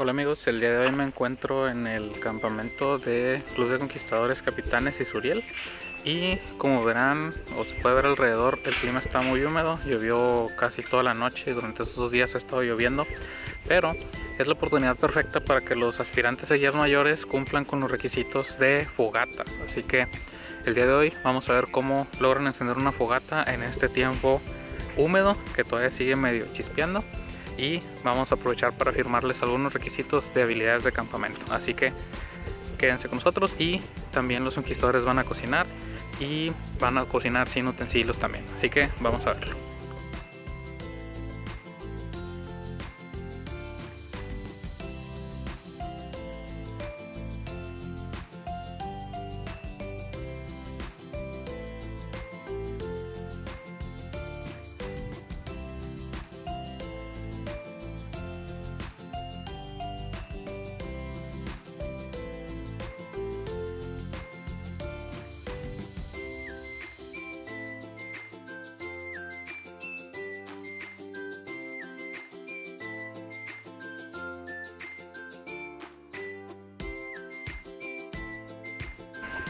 Hola amigos, el día de hoy me encuentro en el campamento de Club de Conquistadores Capitanes y Suriel. Y como verán, o se puede ver alrededor, el clima está muy húmedo, llovió casi toda la noche y durante estos 2 días ha estado lloviendo. Pero es la oportunidad perfecta para que los aspirantes a guías mayores cumplan con los requisitos de fogatas. Así que el día de hoy vamos a ver cómo logran encender una fogata en este tiempo húmedo que todavía sigue medio chispeando. Y vamos a aprovechar para firmarles algunos requisitos de habilidades de campamento. Así que quédense con nosotros y también los conquistadores van a cocinar y van a cocinar sin utensilios también. Así que vamos a verlo.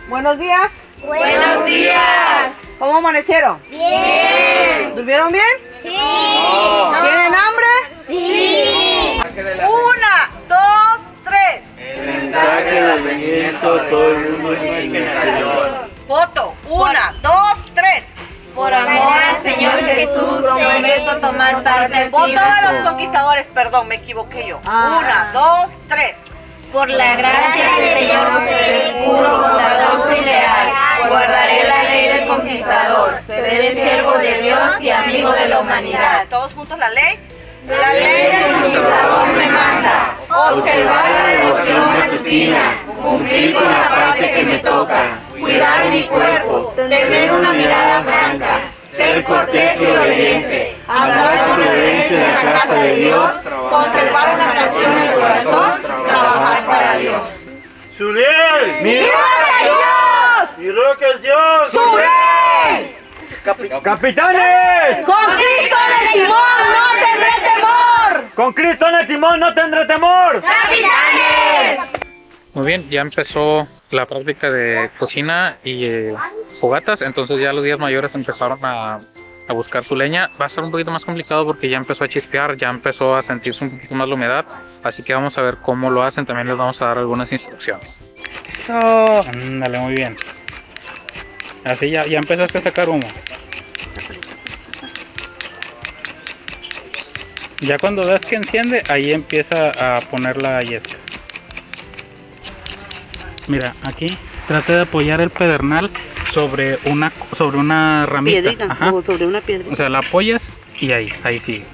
Buenos días. Buenos días. ¿Cómo amanecieron? Bien. ¿Durmieron bien? Sí. ¿Tienen hambre? Sí. 1, 2, 3. El mensaje del venimiento a todo el mundo es Voto. 1, 2, 3. Por amor al Señor Jesús, prometo tomar parte activa. Voto a los conquistadores. Perdón, me equivoqué yo. 1, 2, 3. Por la gracia del Señor, seré puro, bondadoso y leal. Guardaré la ley del conquistador. Seré siervo de Dios y amigo de la humanidad. Todos juntos la ley. La ley del conquistador me manda observar la devoción matutina, cumplir con la parte que me toca, cuidar mi cuerpo, tener una mirada franca, ser cortés y obediente, hablar con reverencia en la casa de Dios, conservar una canción en el corazón, trabajar para Dios. ¡Suriel! ¡Mi roca es Dios! ¡Mi roca es Dios! ¡Suriel! ¡Capitanes! ¡Con Cristo en el timón no tendré temor! ¡Con Cristo en el timón no tendré temor! ¡Capitanes! Muy bien, ya empezó la práctica de cocina y fogatas, entonces ya los días mayores empezaron a buscar su leña. Va a ser un poquito más complicado porque ya empezó a chispear, ya empezó a sentirse un poquito más la humedad, así que vamos a ver cómo lo hacen, también les vamos a dar algunas instrucciones. Eso. Ándale, muy bien. Así ya empezaste a sacar humo. Ya cuando veas que enciende, ahí empieza a poner la yesca. Mira, aquí trata de apoyar el pedernal sobre una ramita. Piedrita, Ajá. o sobre una piedrita. O sea, la apoyas y ahí sigue.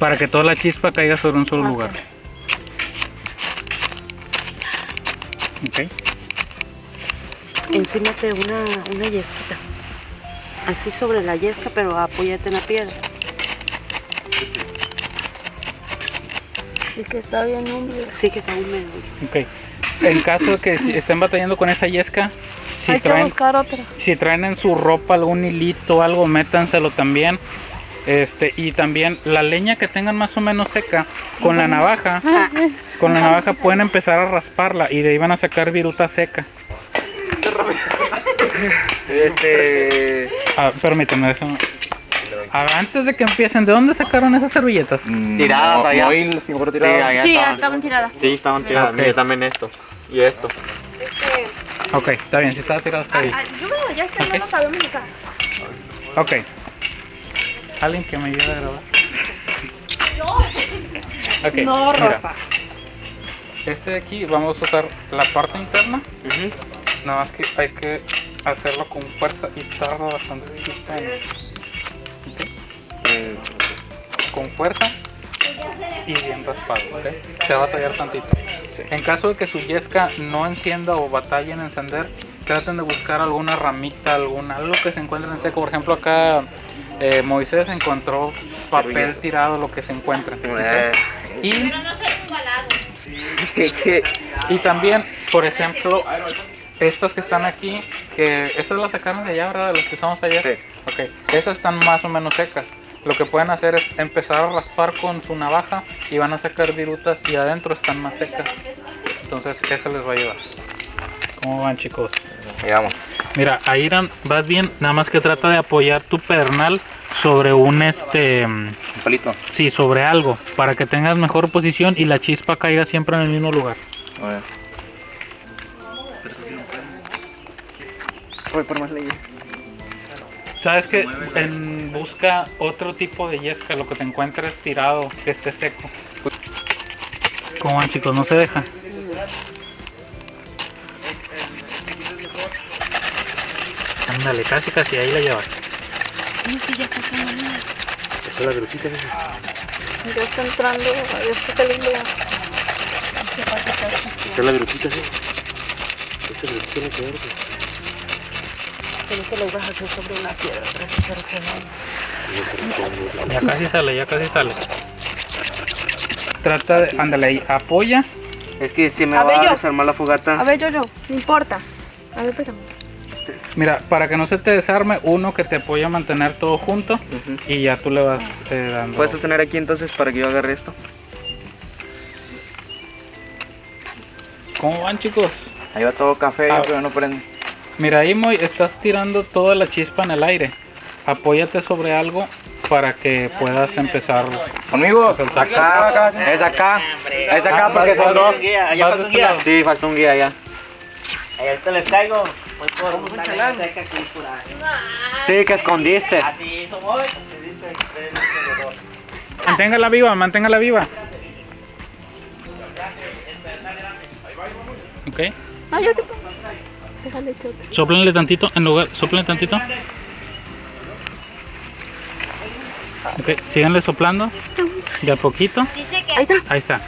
Para que toda la chispa caiga sobre un solo lugar. Ok. Encímate una yesquita. Así sobre la yesca, pero apóyate en la piedra. Es que está bien húmedo. Sí, que está húmedo. Ok. En caso de que estén batallando con esa yesca, Hay que buscar otra. si traen en su ropa algún hilito o algo, métanselo también. Y también la leña que tengan más o menos seca, con la navaja pueden empezar a rasparla y de ahí van a sacar viruta seca. Permíteme, déjame. Antes de que empiecen, ¿de dónde sacaron esas servilletas? Tiradas allá. Sí, estaban tiradas. Sí, estaban tiradas. Ok. Mire también esto. Y esto. Ok, está bien, si estaba tirado está bien. Yo creo ya que Ok. no lo sabemos usar. Ok. Alguien que me ayude a grabar. Okay, No, mira. Rosa. Este de aquí vamos a usar la parte interna. Nada más que hay que hacerlo con fuerza y tarda bastante. Con fuerza y bien raspado, ¿ok? Se va a batallar tantito. En caso de que su yesca no encienda o batalle en encender, traten de buscar alguna ramita, algo que se encuentre en seco. Por ejemplo, acá Moisés encontró papel tirado, lo que se encuentra. ¿Ok? Y también, por ejemplo, estas que están aquí, que estas las sacaron de allá, ¿verdad? De las que usamos ayer. Sí. Ok, esas están más o menos secas. lo que pueden hacer es empezar a raspar con su navaja y van a sacar virutas y adentro están más secas. Entonces eso les va a ayudar. ¿Cómo van, chicos? Digamos. Mira, ahí vas bien, nada más que trata de apoyar tu pedernal sobre un Un palito. sí, sobre algo, para que tengas mejor posición y la chispa caiga siempre en el mismo lugar. A ver. Voy por más leña. Sabes que busca otro tipo de yesca, lo que te encuentres tirado, que esté seco. ¿Cómo van, chicos? No se deja. Ándale, casi ahí la llevas. Sí, ya pasó la mía. Esta es la virutita. Ya está entrando, ya está saliendo. Esta es la virutita, sí. Esta virutita es la que verde. Pero que lo vas a hacer sobre una piedra para que se reconozca. Ya casi sale. Trata de, ándale ahí, apoya. Es que se me A va ver, a yo. desarmar la fogata. A ver, yo, no importa. A ver, espérame. Mira, para que no se te desarme, uno que te apoya a mantener todo junto y ya tú le vas dando. ¿Puedes sostener aquí entonces para que yo agarre esto? ¿Cómo van, chicos? Ahí va todo café, pero no prende. Mira, ahí estás tirando toda la chispa en el aire. Apóyate sobre algo para que puedas empezar. ¿Conmigo? Acá, es acá. Es acá porque son dos. Allá falta un guía. Sí, falta un guía allá. Ahorita les caigo. Voy por una leña seca aquí por ahí. Sí, que escondiste. Así eso voy. Manténgala viva. Ok. Ah, yo te pongo. Déjale, chote. Sóplenle tantito, sóplenle tantito. Ok, síganle soplando. De a poquito. Ahí está. Ahí está.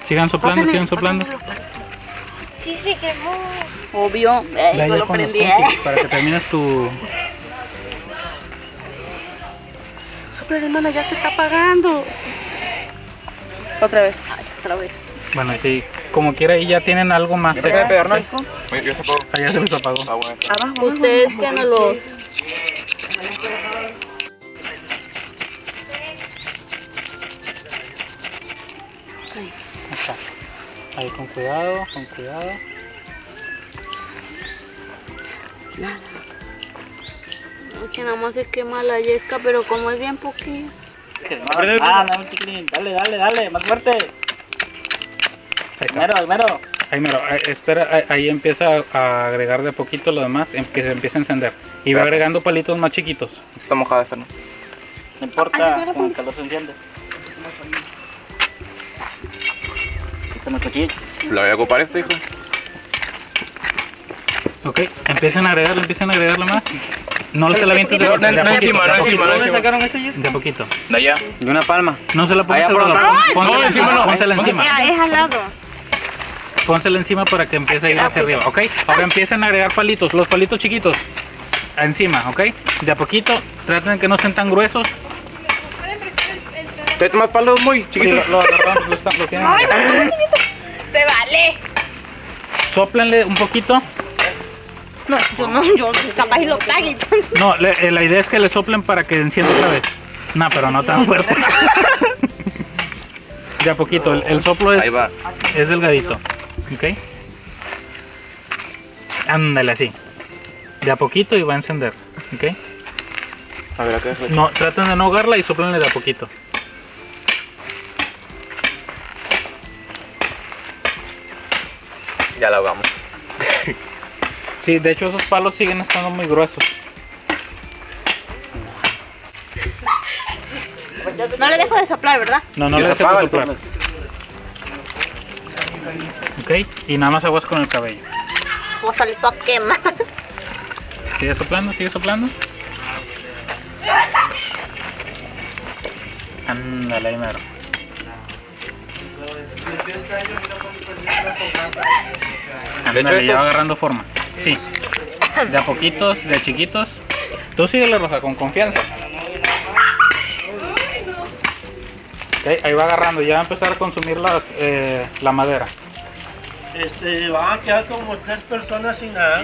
Sigan soplando, sigan soplando. Sí se quemó. Obvio. Ya, Yo ya lo con los prendí. puntos para que termines tu. Sopla, hermana, ya se está apagando. Otra vez. Bueno, sí, como quiera ahí ya tienen algo más seco. Ahí ya se les apagó. Abajo. Ustedes que no los. Ahí está. Ahí con cuidado, con cuidado. Es que nada más se quema la yesca, pero como es bien poquillo. No, chiquilín. Dale, más fuerte. Primero. Ahí mero, espera, ahí empieza a agregar de a poquito lo demás, que se empieza a encender. Y va agregando palitos más chiquitos. Está mojada esta, ¿no? No importa, con el calor se enciende. Quítame el cuchillo. ¿Lo voy a ocupar esto, hijo? Ok, empiecen a agregarle más. No se la avientes de No encima. ¿Dónde sacaron ese yesca? De a poquito. De allá. De una palma. No se la pongas Allá al por lado, donde- pónsela encima, no. pónsela encima. Es al lado. Pónsela encima para que empiece a ir hacia arriba, ¿ok? Ahora empiecen a agregar palitos, los palitos chiquitos. Encima, ¿ok? De a poquito, traten de que no estén tan gruesos. ¿Tienes más palos muy Sí, chiquitos? lo agarraron, lo tienen. Se vale. Sóplenle un poquito. No, yo capaz y lo cague. No, la idea es que le soplen para que encienda otra vez. No, pero no tan fuerte. De a poquito, el soplo Ahí va. es delgadito. ¿Ok? Ándale así. De a poquito y va a encender. ¿Ok? A ver, acá. No, traten de no ahogarla y soplenle de a poquito. Ya la ahogamos. Sí, de hecho esos palos siguen estando muy gruesos. No le dejo de soplar, ¿verdad? No le dejes de soplar. Ok, y nada más aguas con el cabello. O salir toda quema. Sigue soplando, sigue soplando. Ándale, ahí mero. Ándale, ya va agarrando forma. Sí. De a poquitos, de a chiquitos. Tú síguele, Rosa, con confianza. Ok, ahí va agarrando, ya va a empezar a consumir la madera. Van a quedar como 3 personas sin nada.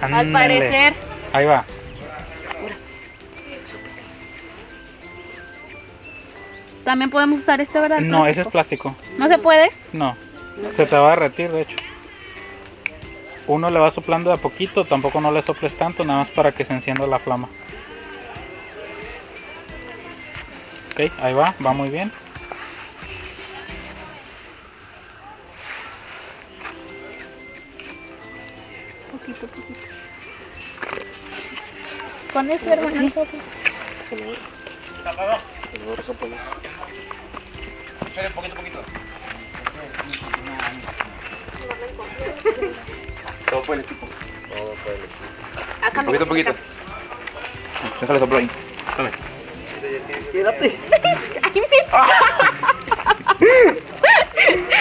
Al Ándale. parecer. Ahí va. También podemos usar este, ¿verdad? No, ese es plástico. ¿No se puede? No, se te va a derretir, de hecho. Uno le va soplando de a poquito, tampoco no le soples tanto, nada más para que se encienda la flama. Ok, ahí va muy bien. Poquito. Con ese, hermano. Todo fue el equipo. Acá Poquito. Déjale soplo ahí. Dale.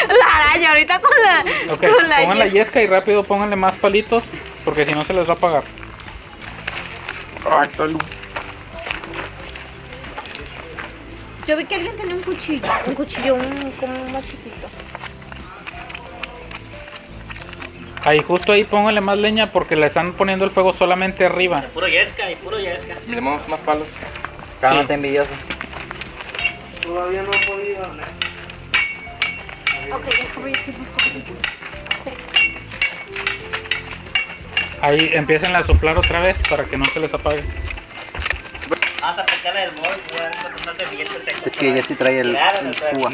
La araña ahorita con la... Ok, con pongan la yesca. yesca y rápido pónganle más palitos, porque si no se les va a apagar. Yo vi que alguien tenía un cuchillo, como un machitito. Ahí, justo ahí pónganle más leña porque le están poniendo el fuego solamente arriba. Puro yesca. Le damos más palos. Cálmate, envidioso. Todavía no he podido. Ok, déjame decir un poquito. Ahí empiecen a soplar otra vez para que no se les apague. Vamos a aplicarle el molde, voy a dar una servilleta seca. Es que ya sí trae el cubo.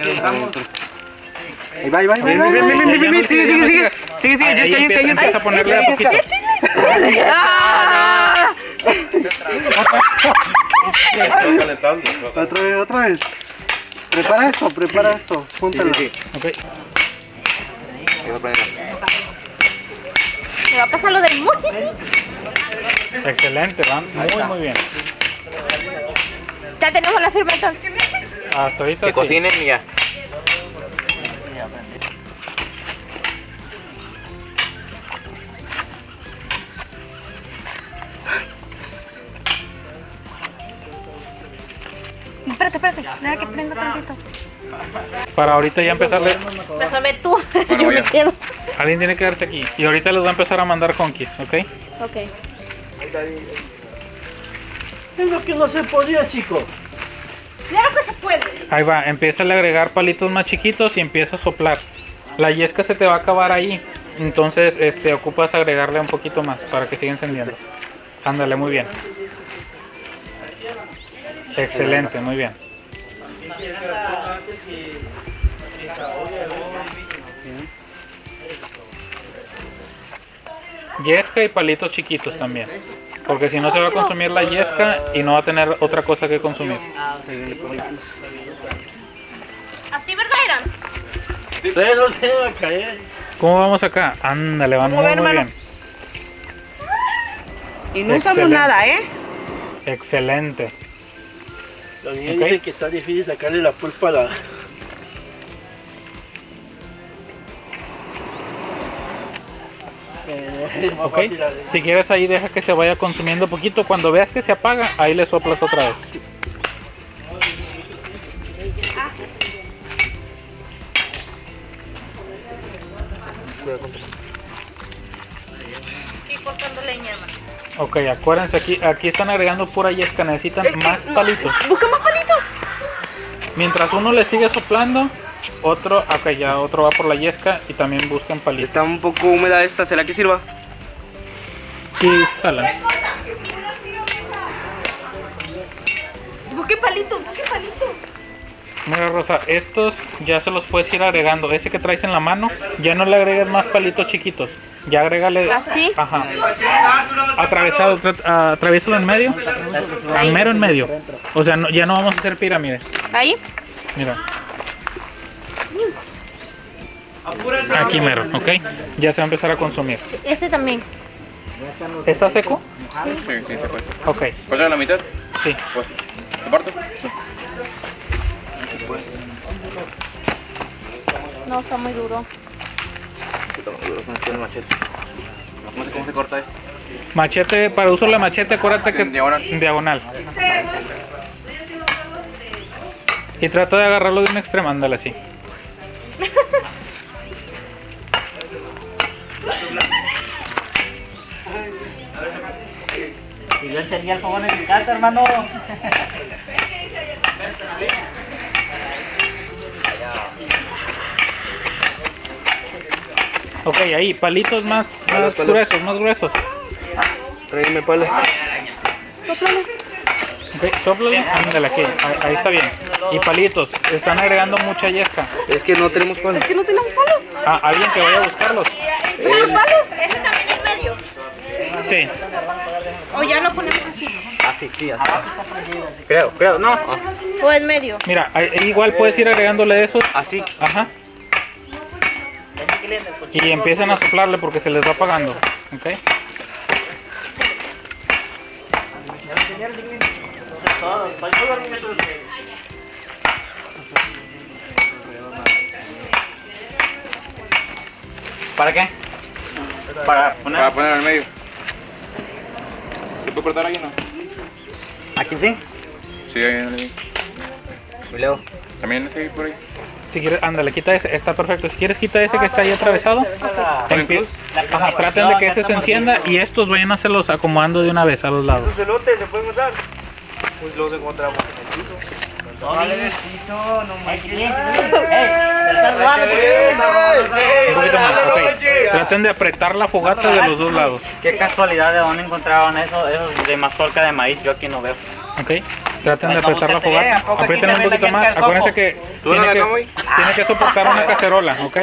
Ahí va. Sigue, Ahí empieza a ponerle de a poquito. ¡Ah! Otra vez. Prepara esto. Júntalo. Ok, Me va a pasar lo del molde. excelente, van muy bien. Ya tenemos la firma entonces. Hasta ahorita Que sí. cocinen y ya. Espérate. Deja que prenda tantito. Para ahorita ya empezarle. Mejor ve tú. Bueno, Yo voy me a. quedo. Alguien tiene que quedarse aquí. Y ahorita les voy a empezar a mandar conquis, ¿ok? Ok. Es lo que no se podía, chicos. Claro que se puede. Ahí va, empieza a agregar palitos más chiquitos y empieza a soplar. La yesca se te va a acabar ahí. Entonces, ocupas agregarle un poquito más para que siga encendiendo. Ándale, muy bien. Excelente, muy bien. Yesca y palitos chiquitos también. Porque si no se va a consumir la yesca y no va a tener otra cosa que consumir. ¿Así, verdad, Irán? Pero se va a caer. ¿Cómo vamos acá? Ándale, van ¿Cómo muy, ven, muy hermano? bien. Y no usamos Excelente. nada, ¿eh? Excelente. Los niños Ok. dicen que está difícil sacarle la pulpa a la... Ok, si quieres ahí deja que se vaya consumiendo poquito. Cuando veas que se apaga, ahí le soplas otra vez. Estoy cortando leña, hermano. Ok, acuérdense, aquí están agregando pura yesca, necesitan más palitos. Busca más palitos. Mientras uno le sigue soplando, otro va por la yesca y también buscan palitos. Está un poco húmeda esta, ¿será que sirva? Sí, jalan. Busque palitos. Mira, Rosa, estos ya se los puedes ir agregando. Ese que traes en la mano, ya no le agregues más palitos chiquitos. Ya agrégale. ¿Así? Ajá. Atravesado, atraviésalo en medio. Al mero en medio. O sea, ya no vamos a hacer pirámide. Ahí. Mira. Aquí mero, ¿ok? Ya se va a empezar a consumir. Este también. ¿Está seco? Sí, se puede. Ok, ¿Corta la mitad? sí. Pues, ¿te parto? No, está muy duro. No sé cómo se corta esto. Machete, para uso de machete, acuérdate que En diagonal. en diagonal. Y trata de agarrarlo de un extremo, ándale así. Y yo tenía el fogón en mi casa, hermano. Ok, ahí, palitos más gruesos, más gruesos. Tráeme palo. Ok, sóplale, ándale aquí, ahí está bien. Y palitos, están agregando mucha yesca. Es que no tenemos palo. ¿Es que no tenemos palos? Ah, alguien que vaya a buscarlos. ¿Dejan palos? ¿Ese también es medio? Sí. ¿O ya lo ponemos así? Así, sí, así. Creo, no. ¿O en medio? Mira, igual puedes ir agregándole esos. Así. Ajá. Y empiezan a soplarle porque se les va apagando. Ok. ¿Para qué? Para poner en el medio. ¿Se puede cortar aquí, no? ¿Aquí sí? Sí, ahí en el... Y luego. También ese por ahí. Si quieres, ándale, quita ese, está perfecto. Si quieres, quita ese que está ahí atravesado. Ajá, traten de que ese se encienda y estos vayan a hacerlos acomodando de una vez a los lados. ¿Los elotes se pueden encontrar? Pues los encontramos en el piso. Un poquito más, ok. Traten de apretar la fogata de los dos lados. Qué casualidad de dónde encontraban esos de mazorca de maíz, yo aquí no veo. Ok. Traten de apretar la fogata. Aprieten un poquito más. Acuérdense que tiene que soportar una cacerola, ok.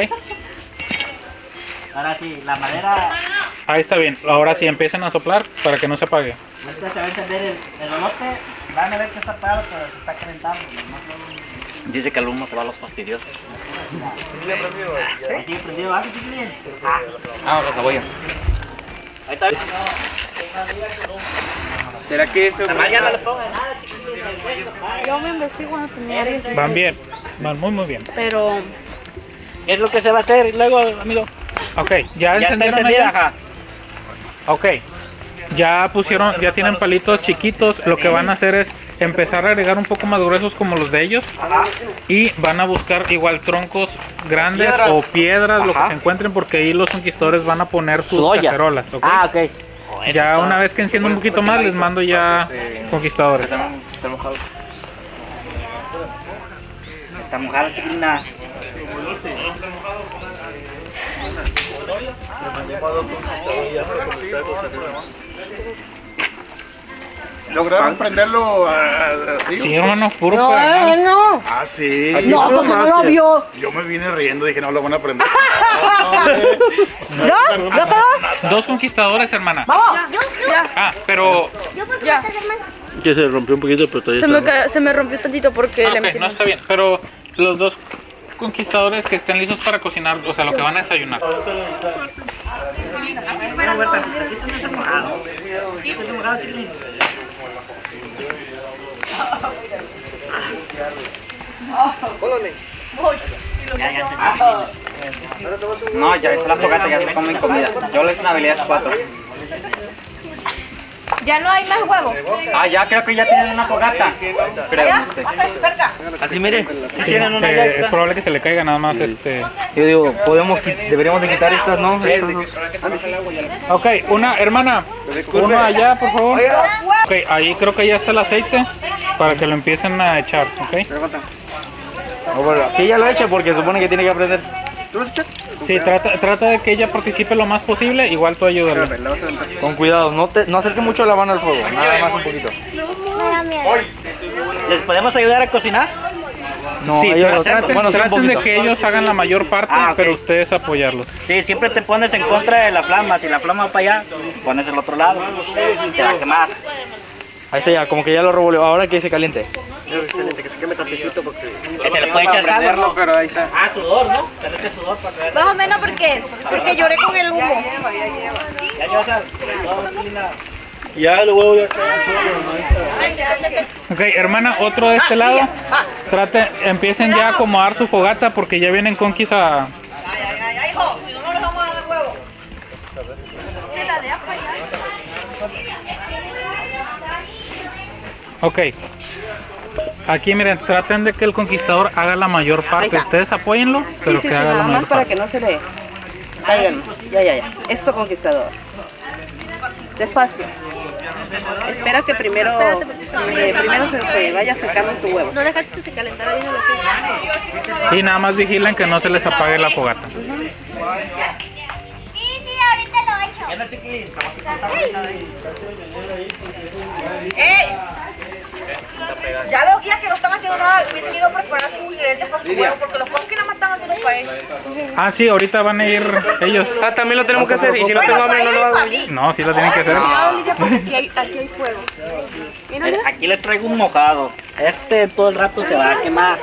Ahora sí, la madera, Ahí está bien. Ahora sí empiecen a soplar para que no se apague. ahorita se va a encender el olote, van a ver que está apagado, pero se está calentando. Dice que el humo se va a los fastidiosos. Ahí sigue prendido, ¿ah? Ah, la cebolla. Ahí está. ¿Será que eso? Además ya no le pongan nada, Yo me investigo cuando tenía 16. Van bien. Van muy muy bien. Pero ¿qué es lo que se va a hacer? Y luego, amigo, Ok. ya ¿Ya está encendieron encendida, allá? ajá. Ok. Ya pusieron, ya tienen palitos chiquitos. Lo que van a hacer es empezar a agregar un poco más gruesos como los de ellos. Y van a buscar igual troncos grandes o piedras, lo que se encuentren, porque ahí los conquistadores van a poner sus cacerolas. ¿Ok? Ah, ok. Ya una vez que encienda un poquito más, les mando ya conquistadores. Está mojado. Está mojado, chiquilina. ¿Lograron prenderlo así? Sí, hermano, puro no, pedernal. no. Ah, sí. No, porque no lo vio. Yo me vine riendo, dije, no lo van a prender. ¿No? ¿Ya quedó? 2 conquistadores, hermana. Vamos. Ah, pero Ya. Que se rompió un poquito, pero todavía Se me rompió tantito porque le ok, metí. no está bien. Pero los 2 conquistadores que estén listos para cocinar, o sea, lo que van a desayunar. No, ya es la fogata, ya se comen comida. Yo le hice una habilidad 4. Ya no hay más huevos. Ah, ya creo que ya tienen una fogata. Creo. Así, mire. Sí, es probable que se le caiga nada más Yo digo, deberíamos de quitar estas, ¿no? Ok, una hermana, uno allá, por favor. Ok, ahí creo que ya está el aceite para que lo empiecen a echar, ok. Que ella lo eche porque supone que tiene que aprender. Sí, trata de que ella participe lo más posible, igual tú ayúdale. Con cuidado, no acerque mucho la mano al fuego, nada más un poquito. ¿Les podemos ayudar a cocinar? No, Sí, ellos traten, bueno, sí, un traten de poquito. que ellos hagan la mayor parte, Ah, ok. pero ustedes apoyarlos. Sí, siempre te pones en contra de la flama. Si la flama va para allá, pones el otro lado. Te va a quemar. Ahí está ya, como que ya lo revolvió, ahora que se caliente. Que se le puede echar sal, ¿no? Pero ahí está. Ah, sudor, ¿no? Te le echas sudor para traer. Más o menos porque lloré con el humo. Ya llevas sal. Ya el huevo ya Ok, hermana, otro de este lado. Empiecen ya a acomodar su fogata porque ya vienen conquis a... hijo, si no, no les vamos a dar huevo. Ok. Aquí miren, traten de que el conquistador haga la mayor parte. Ustedes apóyenlo, pero Sí, que haga la nada mayor más para parte. que no se le caigan. Ya. Esto conquistador. Despacio. Espera que primero se vaya secando tu huevo. No dejaste que se calentara bien el aceite. Y nada más vigilen que no se les apague la fogata. Ya los guías que no están haciendo nada hubiesen ido a preparar sus ingredientes para su huevo, porque los pocos que nada más están haciendo pues. Ah, sí, ahorita van a ir ellos. Ah, también lo tenemos que hacer. Y si no tengo hambre, no lo hago. No, sí lo tienen que hacer. Porque aquí hay fuego. Aquí les traigo un mojado. Este todo el rato se va a quemar.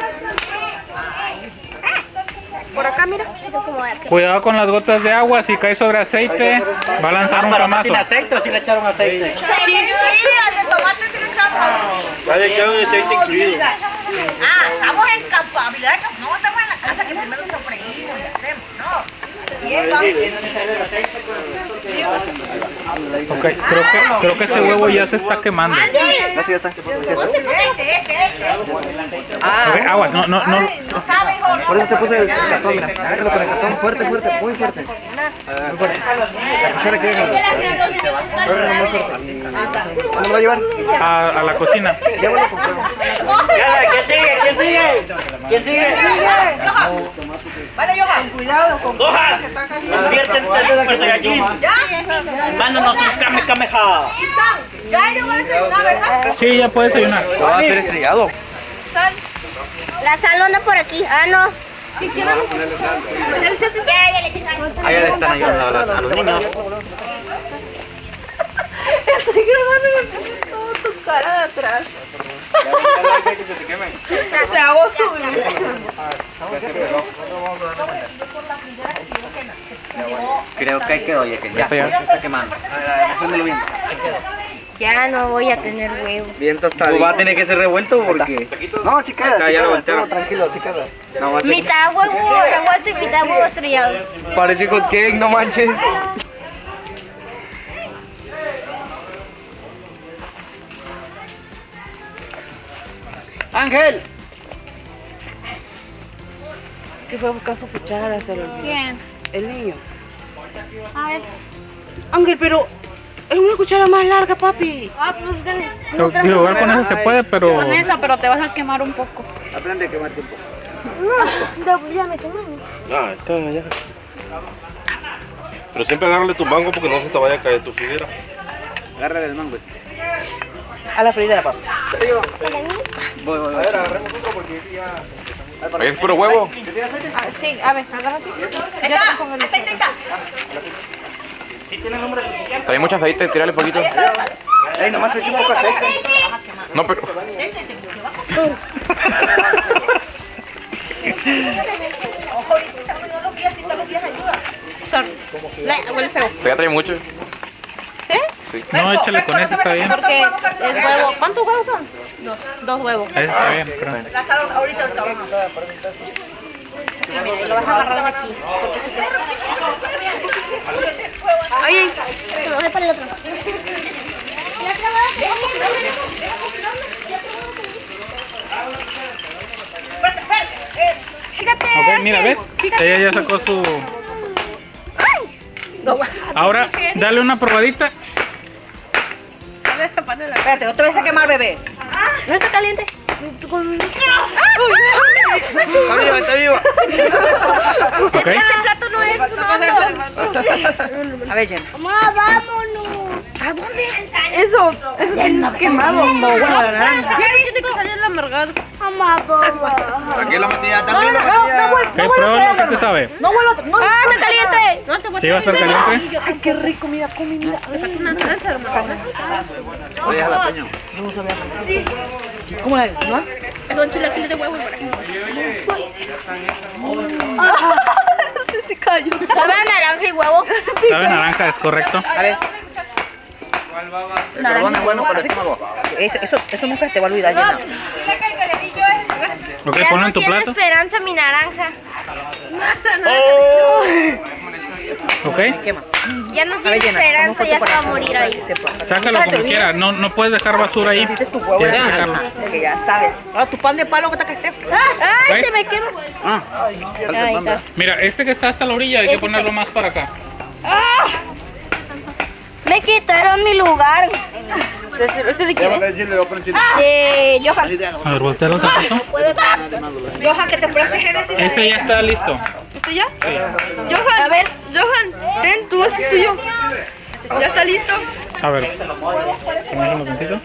Por acá, mira. Cuidado con las gotas de agua, si cae sobre aceite, va a lanzar un Pero no camazo. tiene aceite o sí le echaron aceite. Sí, al de tomate se le echaron. Ya le echaron el aceite incluido. Estamos en campabilidad, no estamos en la casa que primero nos freímos y hacemos, no. Ok, creo que ese huevo ya se está quemando. Así ya está. Ok, aguas, no. Por eso te puse el cartón, mira. Agárralo con el cartón. Fuerte, muy fuerte. Muy fuerte. La cuchara que deja. Agárralo muy fuerte. ¿Dónde lo va a llevar? A la cocina. Llévalo con fuego. ¿Quién sigue? Vale, Johan, cuidado con Gohan, que está acá. conviértete en Super Saiyajin. Mándanos un Kame Kameha. Ya yo voy a desayunar, ¿verdad? Sí, ya puedes desayunar. Lo va a hacer estrellado. La sal anda por aquí. Ah, no. Ya le echaste sal. Ya le eché sal. Ahí le están ayudando a los niños. Estoy grabando toda tu cara de atrás. Te hago subir. Creo que ahí quedó, ya que ya está quemando. Préndelo bien. Ya no voy a tener huevo. Bien tostado. Va a tener que ser revuelto porque... No, así queda, así queda. Todo tranquilo, así queda. No, va a ser... Mitad huevo revuelto y mitad huevo estrellado. Parece hot cake, no manches. ¡Ángel! Que fue a buscar su cuchara, se lo olvidó. ¿Quién? El niño. A ver. Ángel, pero es una cuchara más larga, papi. Igual con eso se puede, pero... Con esa, pero te vas a quemar un poco. Aprende a quemarte un poco. Ya me quemé. Ah, está ya. Pero siempre agárrale tu mango porque no se te vaya a caer tu figuera. Agárrale el mango. A la freidera, papi. Voy. A ver, agarremos otro porque ya... Ahí es puro huevo. Sí, a ver, agárrate. Aceite está. Trae mucho aceite, tírale poquito. Ey, nomás eché un poco de aceite. No, pero... Ojo, y están poniendo los guías, si están los guías ayuda. Sorry. Huele feo. Ya trae mucho. No, échale con eso, está bien. Porque es huevo. ¿Cuántos huevos son? Dos huevos. Eso está bien, pero... La sal ahorita vamos. Lo vas a agarrar de aquí. Ay, Lo voy para el otro. fíjate. Ok, mira, ¿ves? Ella ya sacó su... Ahora, dale una probadita. Espérate, no te vayas a quemar, bebé. ¿No está caliente? Está viva. Ok. Ese plato no es A ver, Jen. Mamá, vámonos. ¿A dónde? Eso está quemado. ¿Quieres que salga el amargado? Mamá, papá. Aquí la metida también. Ok, pruébalo, ¿qué te sabe? No vuelvo, no. ¡Ah, está caliente! No te voy a ¿Sí va a estar caliente? Ay, qué rico, mira, come, mira. una salsa, hermano. Oye, jalapeño. ¿Cómo la ves? ¿No? Son chilaquiles de huevo. Se cayó. ¿Sabe a naranja y huevo? Sabe naranja, es correcto. A ver, El carbón es bueno para el estómago. eso nunca te va a olvidar, Jenna. Ok, Ya ponlo no en tu tiene plato. esperanza mi naranja. Ok, Ya no tiene ver, Jenna, esperanza, ¿cómo ya fue se tu va a morir ahí. sácalo como quiera. No puedes dejar basura ahí. Hiciste tu huevo. Tienes que sacarlo. Que ya sabes. Ahora tu pan de palo que esté. ¡Ay, Ok. se me quema! Ahí está. Mira, este que está hasta la orilla hay que ponerlo más para acá. Me quitaron mi lugar. ¿Este de quién es? De Johan. A ver, voltealo un poquito. Johan, que te preste Génesis. Este ya está listo. ¿Este ya? Sí. Johan, a ver, Johan, ten tú, este es tuyo. ¿Ya está listo? A ver, un momentito.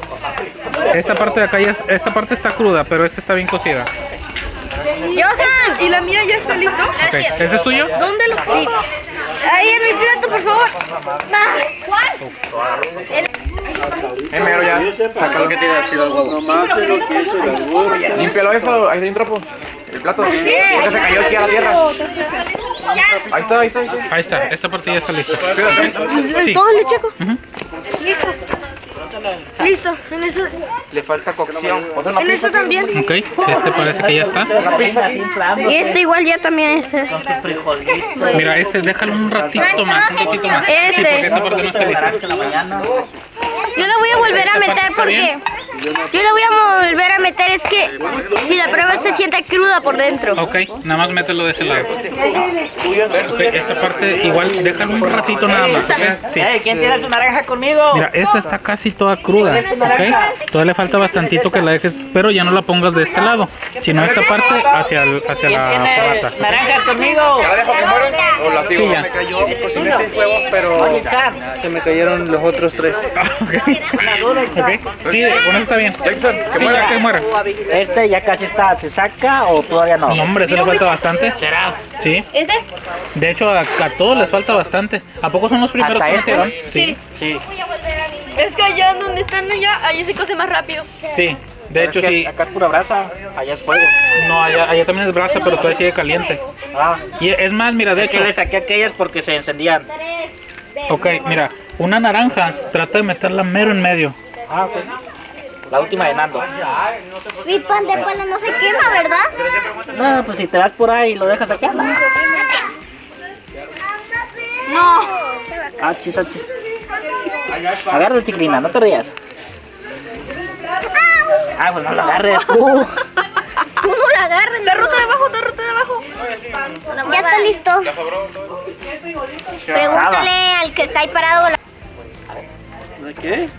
Esta parte de acá esta parte está cruda, pero esta está bien cocida. Johan, ¿y la mía ya está listo? Okay. ¿Ese es tuyo? ¿Dónde lo? Sí. Ahí en el plato, por favor. Mero ya. Saca lo que tiene el huevo. Límpialo eso, ahí hay un trapo. El plato. Porque se cayó aquí a la tierra. Ahí está, ahí está. Ahí está, esta parte ya está lista. Sí. Todo le checo. Listo. Listo. En eso, Le falta cocción. Otra una en eso pizza. también. Ok, este parece que ya está. Y este igual ya también es. Mira, ese déjalo un ratito más, un ratito más. Sí, porque esa parte no está lista. Yo le voy a volver a meter porque... Yo le voy a volver a meter, es que si la prueba se siente cruda por dentro. Ok, nada más mételo de ese lado. Ok, esta parte igual déjalo un ratito nada más. ¿Okay? Sí. ¿Quién tiene su naranja conmigo? Mira, esta está casi toda cruda, ¿ok? Todavía le falta bastantito que la dejes, pero ya no la pongas de este lado, sino esta parte hacia la fogata. Naranjas conmigo. ¿Ya la dejo que mueran o la sigo? Sí, ya. Me cayó, cociné 6 huevos, pero se me cayeron los otros 3. Ok, sí, con eso está bien. Jackson, que Sí, muera. ya que muera. Este ya casi está. ¿Se saca o todavía no? No, hombre, eso le falta bastante. ¿Será? Sí, ¿Este? de hecho a todos les falta bastante. ¿A poco son los primeros ¿Hasta que este? metieron? Sí, Sí. Es que allá donde están allá, ahí se cose más rápido. sí. De hecho, Es que sí. Acá es pura brasa. Allá es fuego. No, allá también es brasa, pero todavía sigue caliente. Ah. Y es más, mira, de Es que hecho, le saqué aquellas porque se encendían. ok, mira, una naranja, trata de meterla mero en medio. Ah, ok. La última de Nando. Mi pan de pala no se quema, ¿verdad? No, pues si te vas por ahí y lo dejas acá. No. Achis, achis. Agarra chiquilina, no te rías. Ah, pues no lo agarres tú. Tú no la agarres. Derrota de abajo, derrota de abajo. Ya está listo. Pregúntale al que está ahí parado. ¿De qué?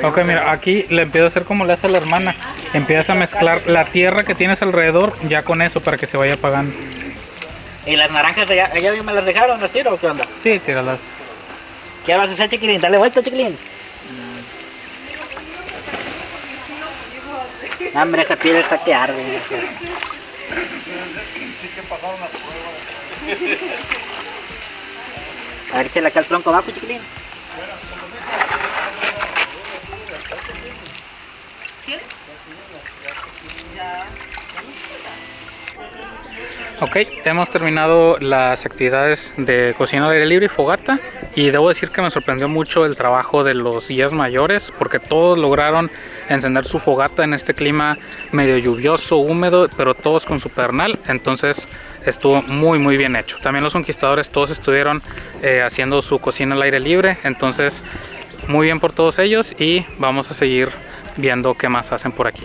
Ok, mira, aquí le empiezo a hacer como le hace la hermana. Empiezas a mezclar la tierra que tienes alrededor ya con eso para que se vaya apagando. ¿Y las naranjas allá me las dejaron? ¿Las tiro o qué onda? Sí, tíralas. ¿Qué vas a hacer, chiquilín? Dale vuelta, chiquilín. Hombre, esa piedra está que arde. A ver, échale acá el tronco abajo, chiquilín. Ok, hemos terminado las actividades de cocina al aire libre y fogata, y debo decir que me sorprendió mucho el trabajo de los guías mayores porque todos lograron encender su fogata en este clima medio lluvioso, húmedo, pero todos con su pernal, entonces estuvo muy bien hecho. También los conquistadores todos estuvieron haciendo su cocina al aire libre, entonces muy bien por todos ellos, y vamos a seguir viendo qué más hacen por aquí.